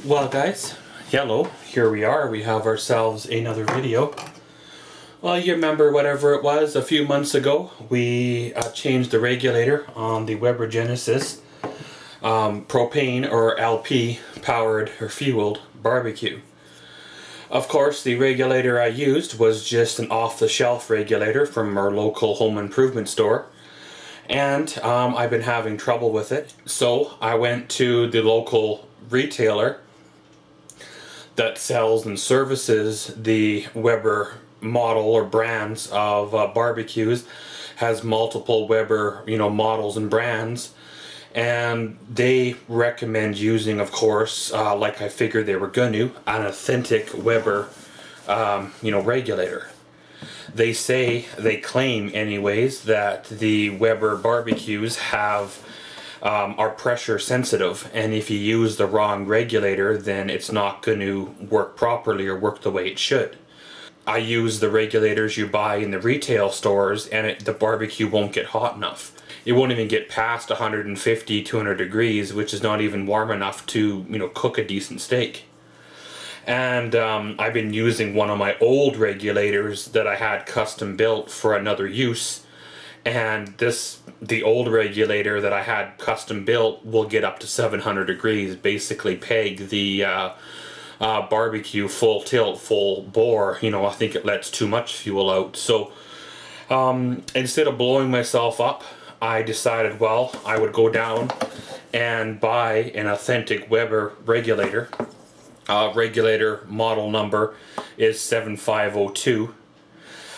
Well guys, hello, here we are. We have ourselves another video. Well, you remember whatever it was a few months ago, we changed the regulator on the Weber Genesis propane or LP powered or fueled barbecue. Of course, the regulator I used was just an off-the-shelf regulator from our local home improvement store. And I've been having trouble with it. So I went to the local retailer that sells and services the Weber model or brands of barbecues, has multiple Weber models and brands, and they recommend using, of course, like I figured they were going to, an authentic Weber regulator. They say, they claim anyways, that the Weber barbecues are pressure sensitive, and if you use the wrong regulator then it's not going to work properly or work the way it should. I use the regulators you buy in the retail stores and the barbecue won't get hot enough. It won't even get past 150, 200 degrees, which is not even warm enough to cook a decent steak. And I've been using one of my old regulators that I had custom built for another use, and the old regulator that I had custom built will get up to 700 degrees, basically peg the barbecue full tilt, full bore. I think it lets too much fuel out. So instead of blowing myself up, I decided, well, I would go down and buy an authentic Weber regulator. Regulator model number is 7502.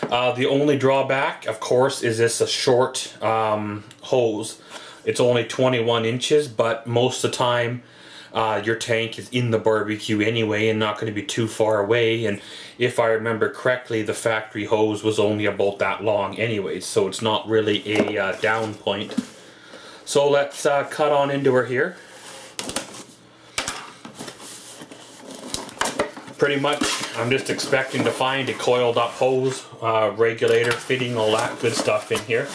The only drawback, of course, is this a short hose. It's only 21 inches, but most of the time your tank is in the barbecue anyway and not going to be too far away. And if I remember correctly, the factory hose was only about that long anyways, so it's not really a down point. So let's cut on into her here. Pretty much, I'm just expecting to find a coiled up hose, regulator, fitting, all that good stuff in here.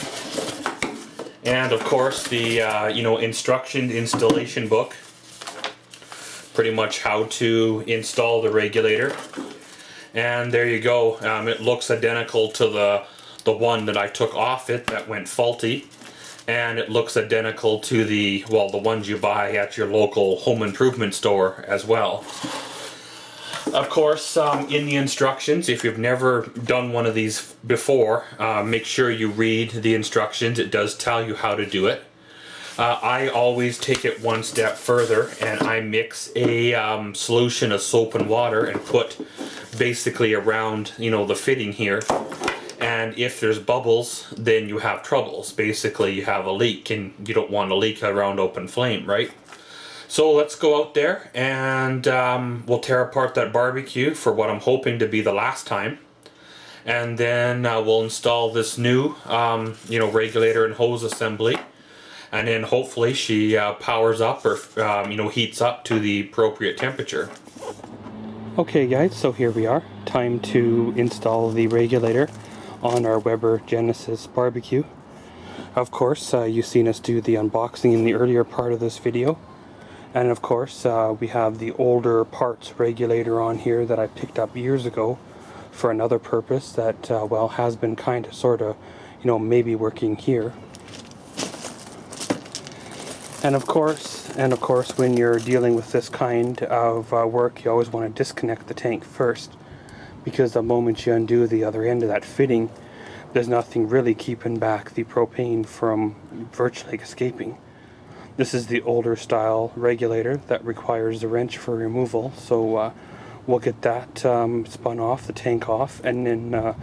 And of course the, installation book. Pretty much how to install the regulator. And there you go. It looks identical to the one that I took off it that went faulty. And it looks identical to the ones you buy at your local home improvement store as well. Of course, in the instructions, if you've never done one of these before, make sure you read the instructions. It does tell you how to do it. I always take it one step further, and I mix a solution of soap and water and put basically around, the fitting here. And if there's bubbles, then you have troubles. Basically, you have a leak, and you don't want a leak around open flame, right? So let's go out there and we'll tear apart that barbecue for what I'm hoping to be the last time. And then we'll install this new, regulator and hose assembly. And then hopefully she powers up or, heats up to the appropriate temperature. Okay guys, so here we are. Time to install the regulator on our Weber Genesis barbecue. Of course, you've seen us do the unboxing in the earlier part of this video. And of course, we have the older parts regulator on here that I picked up years ago for another purpose that, has been kind of, sort of, maybe working here. And of course, when you're dealing with this kind of work, you always want to disconnect the tank first, because the moment you undo the other end of that fitting, there's nothing really keeping back the propane from virtually escaping. This is the older style regulator that requires the wrench for removal, so we'll get that spun off, the tank off, and then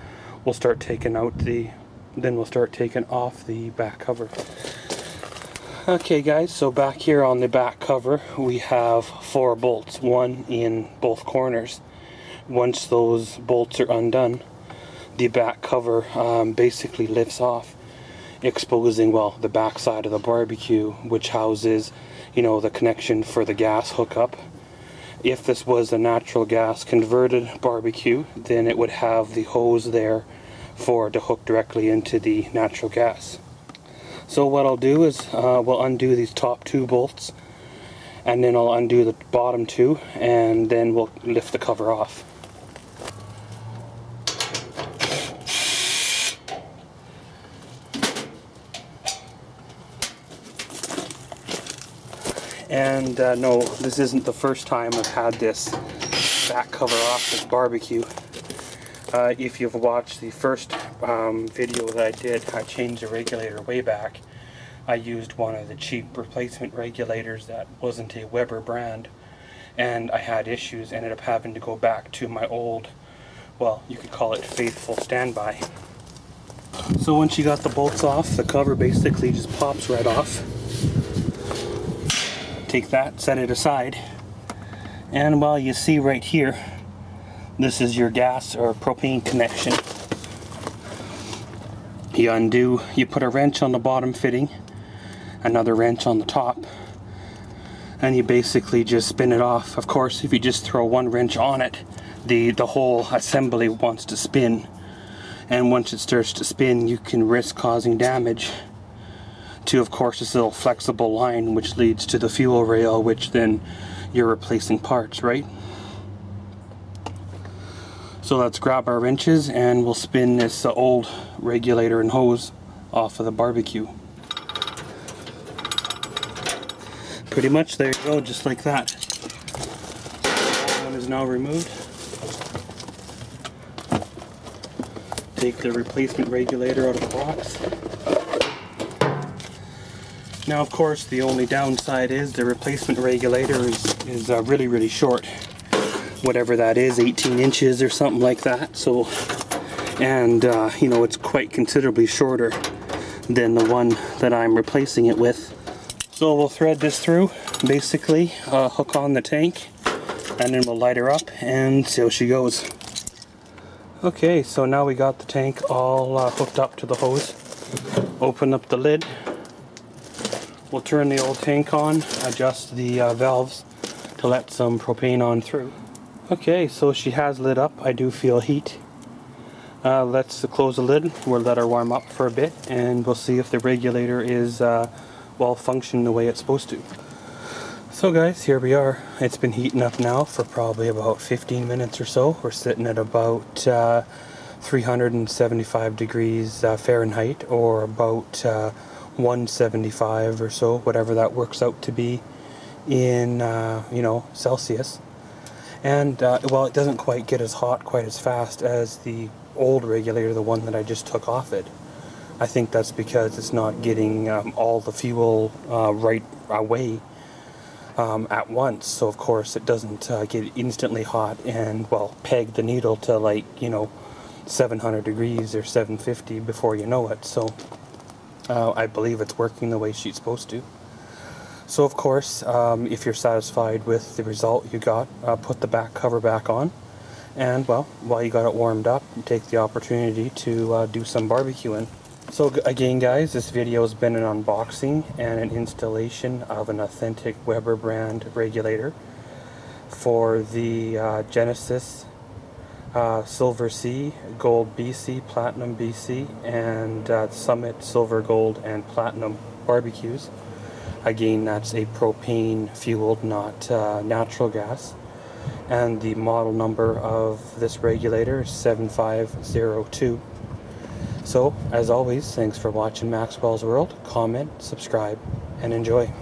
we'll start taking off the back cover. Okay guys, so back here on the back cover we have 4 bolts, one in both corners. Once those bolts are undone, the back cover basically lifts off, exposing, the back side of the barbecue, which houses, the connection for the gas hookup. If this was a natural gas converted barbecue, then it would have the hose there to hook directly into the natural gas. So what I'll do is we'll undo these top 2 bolts, and then I'll undo the bottom two, and then we'll lift the cover off. And no, this isn't the first time I've had this back cover off this barbecue. If you've watched the first video that I did, I changed the regulator way back. I used one of the cheap replacement regulators that wasn't a Weber brand, and I had issues, ended up having to go back to my old, well, you could call it faithful standby. So once you got the bolts off, the cover basically just pops right off. Take that, set it aside, and well, you see right here, this is your gas or propane connection. You undo, you put a wrench on the bottom fitting, another wrench on the top, and you basically just spin it off. Of course, if you just throw one wrench on it, the whole assembly wants to spin, and once it starts to spin, you can risk causing damage to, of course, this little flexible line which leads to the fuel rail, which then you're replacing parts, right? So let's grab our wrenches and we'll spin this old regulator and hose off of the barbecue. Pretty much, there you go, just like that. That one is now removed. Take the replacement regulator out of the box. Now, of course, the only downside is the replacement regulator is really, really short. Whatever that is, 18 inches or something like that. So, and you know, it's quite considerably shorter than the one that I'm replacing it with. So we'll thread this through, basically, hook on the tank, and then we'll light her up and see how she goes. Okay, so now we got the tank all hooked up to the hose. Open up the lid. We'll turn the old tank on, adjust the valves to let some propane on through. Okay, so she has lit up. I do feel heat. Let's close the lid. We'll let her warm up for a bit, and we'll see if the regulator is well functioning the way it's supposed to. So guys, here we are. It's been heating up now for probably about 15 minutes or so. We're sitting at about 375 degrees Fahrenheit, or about 175 or so, whatever that works out to be in you know, Celsius. And well, it doesn't quite get as hot quite as fast as the old regulator, the one that I just took off it. I think that's because it's not getting all the fuel right away at once, so of course it doesn't get instantly hot and, well, peg the needle to, like, you know, 700 degrees or 750 before you know it. So I believe it's working the way she's supposed to. So of course, if you're satisfied with the result you got, put the back cover back on, and well, while you got it warmed up, take the opportunity to do some barbecuing. So again guys, this video has been an unboxing and an installation of an authentic Weber brand regulator for the Genesis Silver C, Gold BC, Platinum BC, and Summit Silver, Gold, and Platinum barbecues. Again, that's a propane fueled, not natural gas. And the model number of this regulator is 7502. So, as always, thanks for watching Maxwell's World. Comment, subscribe, and enjoy.